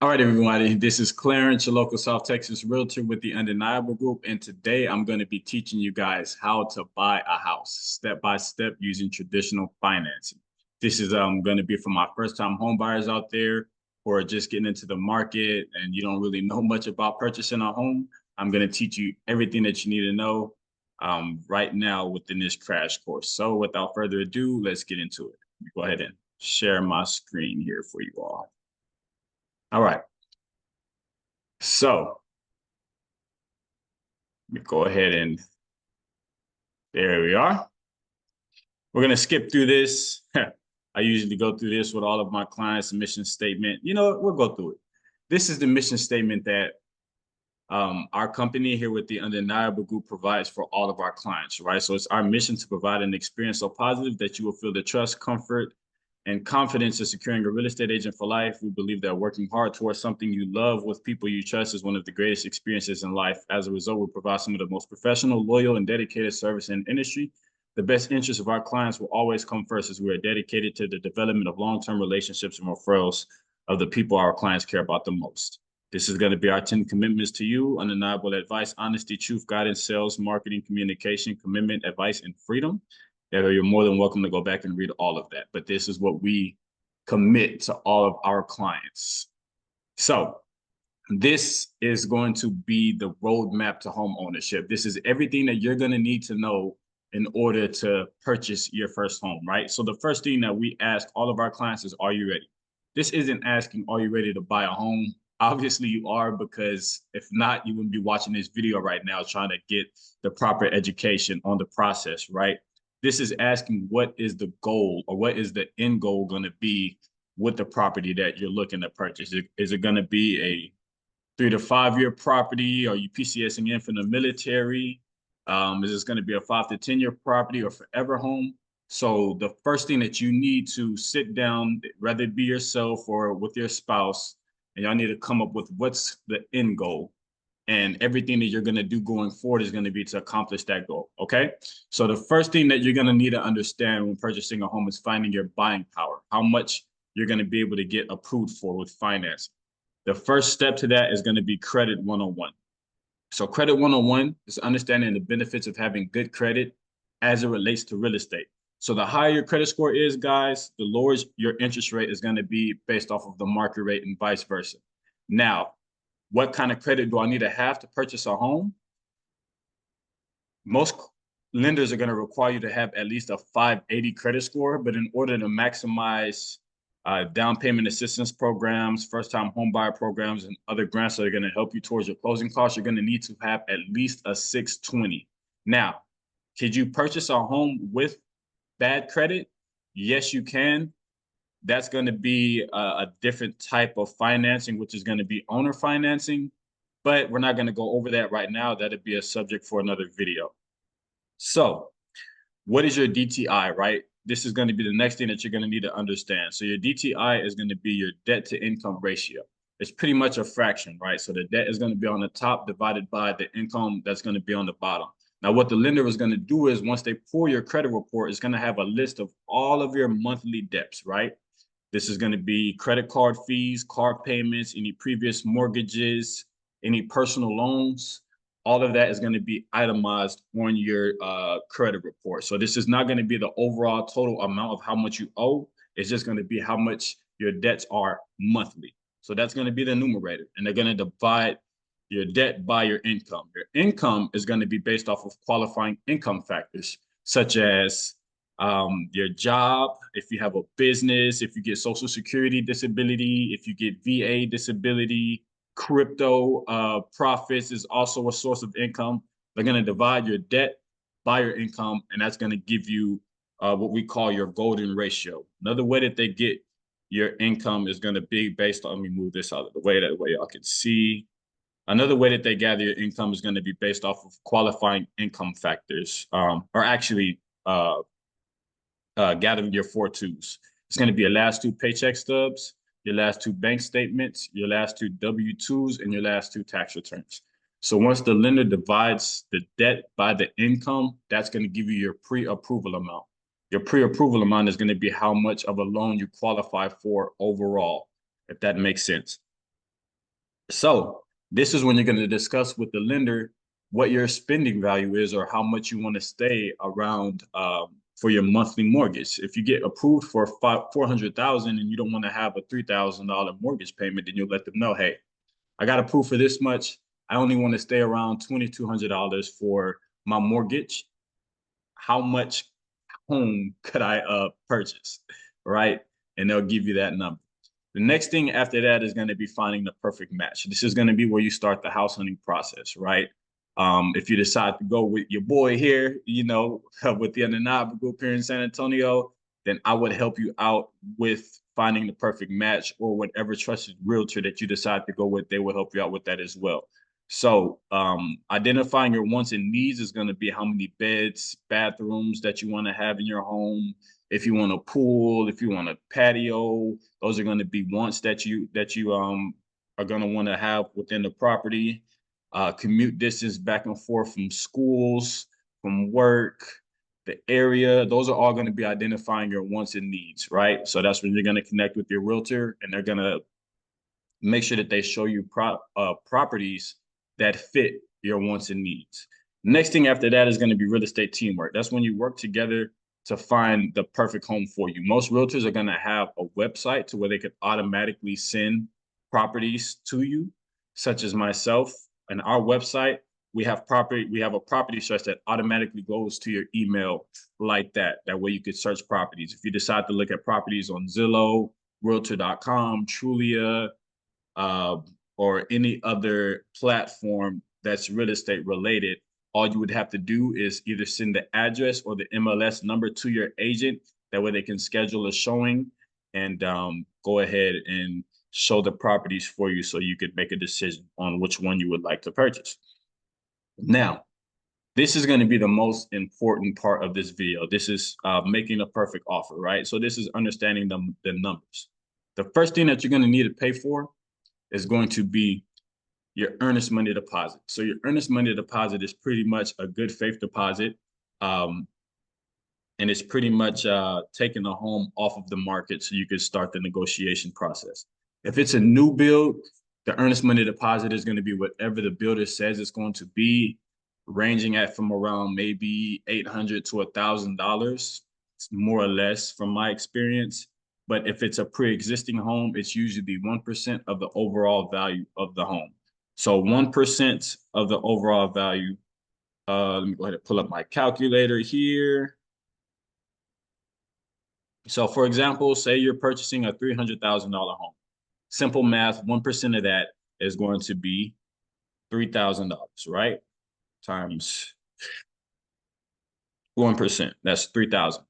All right, everybody. This is Clarence, your local South Texas realtor with the Undeniable Group. And today I'm going to be teaching you guys how to buy a house step by step using traditional financing. This is going to be for my first time home buyers out there who are just getting into the market and you don't really know much about purchasing a home. I'm going to teach you everything that you need to know right now within this crash course. So without further ado, let's get into it. Let me go ahead and share my screen here for you all. All right. So let me go ahead and there we are. We're going to skip through this. I usually go through this with all of my clients' mission statement. You know, we'll go through it. This is the mission statement that our company here with the Undeniable Group provides for all of our clients, right? So it's our mission to provide an experience so positive that you will feel the trust, comfort, and confidence in securing a real estate agent for life. We believe that working hard towards something you love with people you trust is one of the greatest experiences in life. As a result, we provide some of the most professional, loyal, and dedicated service in the industry. The best interests of our clients will always come first as we are dedicated to the development of long-term relationships and referrals of the people our clients care about the most. This is going to be our 10 commitments to you: undeniable advice, honesty, truth, guidance, sales, marketing, communication, commitment, advice, and freedom. You're more than welcome to go back and read all of that. But this is what we commit to all of our clients. So this is going to be the roadmap to home ownership. This is everything that you're going to need to know in order to purchase your first home, right? So the first thing that we ask all of our clients is, are you ready? This isn't asking, are you ready to buy a home? Obviously you are, because if not, you wouldn't be watching this video right now trying to get the proper education on the process, right? This is asking, what is the goal, or what is the end goal going to be with the property that you're looking to purchase? Is it going to be a 3 to 5 year property? Are you PCSing in from the military? Is this going to be a 5 to 10 year property or forever home? So the first thing that you need to sit down, whether it be yourself or with your spouse, and y'all need to come up with what's the end goal. And everything that you're going to do going forward is going to be to accomplish that goal. Okay. So the first thing that you're going to need to understand when purchasing a home is finding your buying power, how much you're going to be able to get approved for with financing. The first step to that is going to be credit 101. So credit 101 is understanding the benefits of having good credit as it relates to real estate. So the higher your credit score is, guys, the lower your interest rate is going to be based off of the market rate and vice versa. Now, what kind of credit do I need to have to purchase a home? Most lenders are going to require you to have at least a 580 credit score, but in order to maximize down payment assistance programs, first-time homebuyer programs, and other grants that are going to help you towards your closing costs, you're going to need to have at least a 620. Now, could you purchase a home with bad credit? Yes, you can. That's going to be a different type of financing, which is going to be owner financing, but we're not going to go over that right now. That'd be a subject for another video. So what is your DTI, right? This is going to be the next thing that you're going to need to understand. So your DTI is going to be your debt to income ratio. It's pretty much a fraction, right? So the debt is going to be on the top divided by the income that's going to be on the bottom. Now, what the lender is going to do is once they pull your credit report, it's going to have a list of all of your monthly debts, right? This is going to be credit card fees, car payments, any previous mortgages, any personal loans. All of that is going to be itemized on your credit report. So this is not going to be the overall total amount of how much you owe. It's just going to be how much your debts are monthly. So that's going to be the numerator. And they're going to divide your debt by your income. Your income is going to be based off of qualifying income factors, such as your job, if you have a business, if you get Social Security disability, if you get VA disability. Crypto profits is also a source of income. They're going to divide your debt by your income, and that's going to give you what we call your golden ratio. Another way that they get your income is going to be based on, let me move this out of the way, that way y'all can see. Another way that they gather your income is going to be based off of qualifying income factors, or actually gathering your 4.2s. It's going to be your last 2 paycheck stubs, your last 2 bank statements, your last 2 W-2s, and your last 2 tax returns. So once the lender divides the debt by the income, that's going to give you your pre-approval amount. Your pre-approval amount is going to be how much of a loan you qualify for overall, if that makes sense. So this is when you're going to discuss with the lender what your spending value is or how much you want to stay around for your monthly mortgage. If you get approved for 400,000 and you don't want to have a $3,000 mortgage payment, then you'll let them know, hey, I got approved for this much. I only want to stay around $2,200 for my mortgage. How much home could I purchase, right? And they'll give you that number. The next thing after that is going to be finding the perfect match. This is going to be where you start the house hunting process, right? If you decide to go with your boy here, you know, with the Undeniable Group here in San Antonio, then I would help you out with finding the perfect match, or whatever trusted realtor that you decide to go with, they will help you out with that as well. So identifying your wants and needs is going to be how many beds, bathrooms that you want to have in your home. If you want a pool, if you want a patio, those are going to be wants that you are going to want to have within the property. Commute distance back and forth from schools, from work, the area. Those are all going to be identifying your wants and needs, right? So that's when you're going to connect with your realtor, and they're going to make sure that they show you properties that fit your wants and needs. Next thing after that is going to be real estate teamwork. That's when you work together to find the perfect home for you. Most realtors are going to have a website to where they could automatically send properties to you, such as myself. And our website, we have a property search that automatically goes to your email like that. That way you could search properties. If you decide to look at properties on Zillow, Realtor.com, Trulia, uh, or any other platform that's real estate related, all you would have to do is either send the address or the MLS number to your agent. That way they can schedule a showing and go ahead and show the properties for you so you could make a decision on which one you would like to purchase. Now, this is going to be the most important part of this video. This is making a perfect offer, right? So this is understanding the numbers. The first thing that you're going to need to pay for is going to be your earnest money deposit. So your earnest money deposit is pretty much a good faith deposit. And it's pretty much taking the home off of the market so you can start the negotiation process. If it's a new build, the earnest money deposit is going to be whatever the builder says it's going to be, ranging at from around maybe $800 to $1,000, more or less from my experience. But if it's a pre-existing home, it's usually 1% of the overall value of the home. So 1% of the overall value. Let me go ahead and pull up my calculator here. So for example, say you're purchasing a $300,000 home. Simple math, 1% of that is going to be $3,000, right? Times 1%, that's 3,000.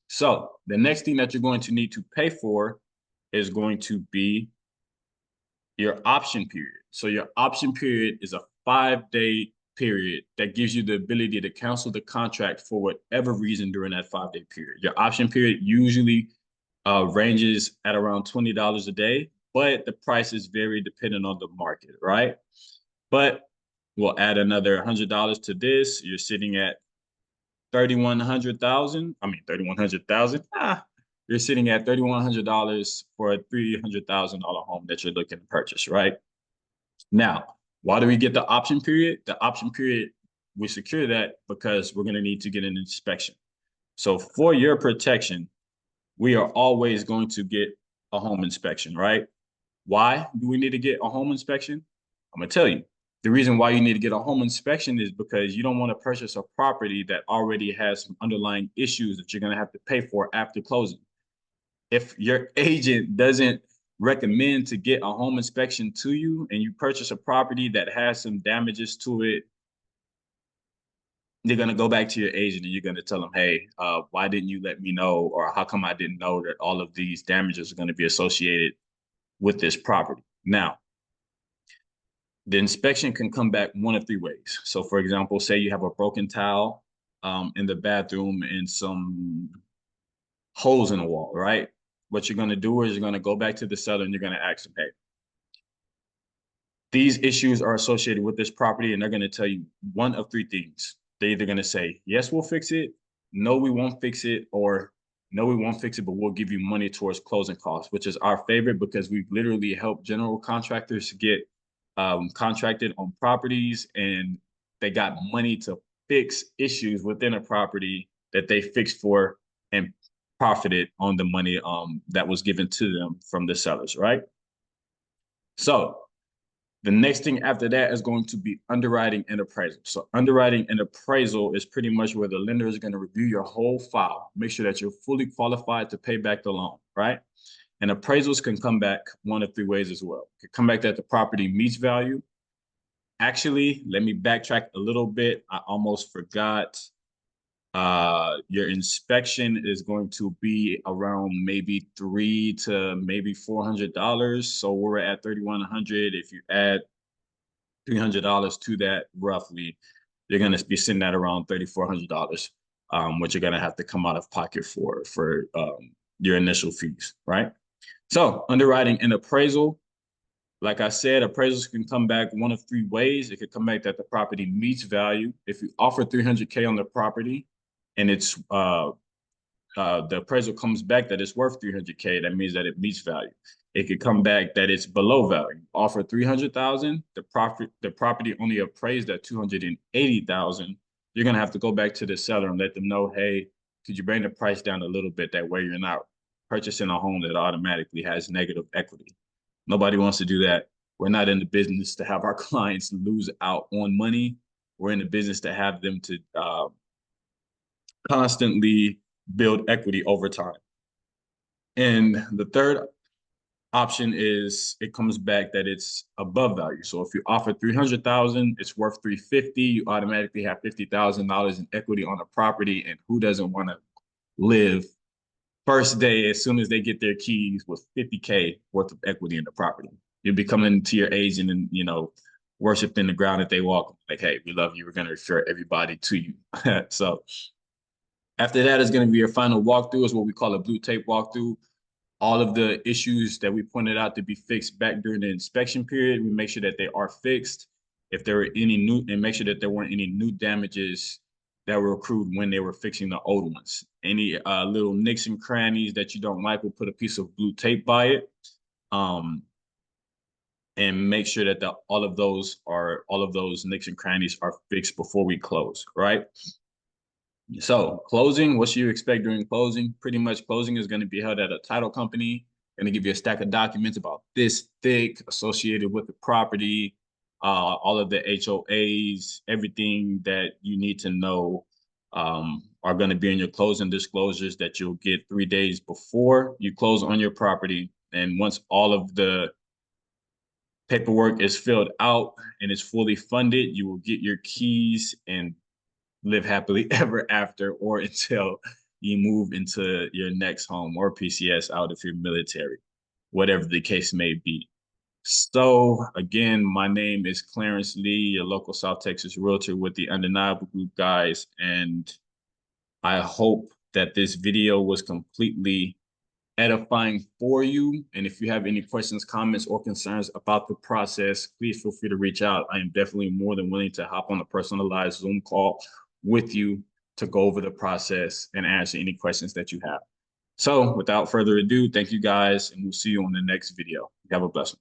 So the next thing that you're going to need to pay for is going to be your option period. So your option period is a 5-day period that gives you the ability to cancel the contract for whatever reason during that 5-day period. Your option period usually ranges at around $20 a day, but the price is very dependent on the market, right? But we'll add another $100 to this. You're sitting at 3,100,000. I mean, 3,100,000. You're sitting at $3,100 for a $300,000 home that you're looking to purchase, right? Now, why do we get the option period? The option period, we secure that because we're going to need to get an inspection. So for your protection, we are always going to get a home inspection, right? Why do we need to get a home inspection? I'm going to tell you. The reason why you need to get a home inspection is because you don't want to purchase a property that already has some underlying issues that you're going to have to pay for after closing. If your agent doesn't recommend to get a home inspection to you and you purchase a property that has some damages to it, you're going to go back to your agent and you're going to tell them, hey, why didn't you let me know? Or how come I didn't know that all of these damages are going to be associated with this property? Now, the inspection can come back one of three ways. So for example, say you have a broken tile in the bathroom and some holes in the wall, right? What you're going to do is you're going to go back to the seller and you're going to ask them, hey, these issues are associated with this property, and they're going to tell you one of three things. They're either going to say, yes, we'll fix it, no, we won't fix it, or No, we won't fix it, but we'll give you money towards closing costs, which is our favorite because we've literally helped general contractors get contracted on properties, and they got money to fix issues within a property that they fixed for and profited on the money that was given to them from the sellers, right? So the next thing after that is going to be underwriting and appraisal. So underwriting and appraisal is pretty much where the lender is going to review your whole file, make sure that you're fully qualified to pay back the loan, right? And appraisals can come back one of three ways as well. It can come back that the property meets value. Actually, let me backtrack a little bit. I almost forgot. Your inspection is going to be around maybe $300 to maybe $400. So we're at $3,100. If you add $300 to that, roughly, you're going to be sitting at around $3,400, which you're going to have to come out of pocket for your initial fees, right? So underwriting and appraisal, like I said, appraisals can come back one of three ways. It could come back that the property meets value. If you offer $300K on the property and it's the appraisal comes back that it's worth $300K, that means that it meets value. It could come back that it's below value. Offer $300,000, the property only appraised at $280,000. You're gonna have to go back to the seller and let them know, hey, could you bring the price down a little bit? That way you're not purchasing a home that automatically has negative equity. Nobody wants to do that. We're not in the business to have our clients lose out on money. We're in the business to have them to constantly build equity over time. And the third option is it comes back that it's above value. So if you offer $300,000, it's worth $350. You automatically have $50,000 in equity on a property. And who doesn't want to live first day as soon as they get their keys with $50K worth of equity in the property? You'll be coming to your agent and, you know, worshiped in the ground that they walk, like, hey, we love you. We're going to refer everybody to you. So after that is going to be your final walkthrough, is what we call a blue tape walkthrough. All of the issues that we pointed out to be fixed back during the inspection period, we make sure that they are fixed. If there were any new, and make sure that there weren't any new damages that were accrued when they were fixing the old ones. Any little nicks and crannies that you don't like, we'll put a piece of blue tape by it. And make sure that all of those nicks and crannies are fixed before we close, right? So closing, what should you expect during closing? Pretty much closing is going to be held at a title company, going to give you a stack of documents about this thick associated with the property, all of the HOAs, everything that you need to know are going to be in your closing disclosures that you'll get 3 days before you close on your property. And once all of the paperwork is filled out and is fully funded, you will get your keys and live happily ever after, or until you move into your next home or PCS out if you're military, whatever the case may be. So again, my name is Clarence Lee, your local South Texas realtor with the Undeniable Group, guys. And I hope that this video was completely edifying for you. And if you have any questions, comments, or concerns about the process, please feel free to reach out. I am definitely more than willing to hop on a personalized Zoom call with you to go over the process and answer any questions that you have. So without further ado, thank you guys, and we'll see you on the next video. Have a blessing.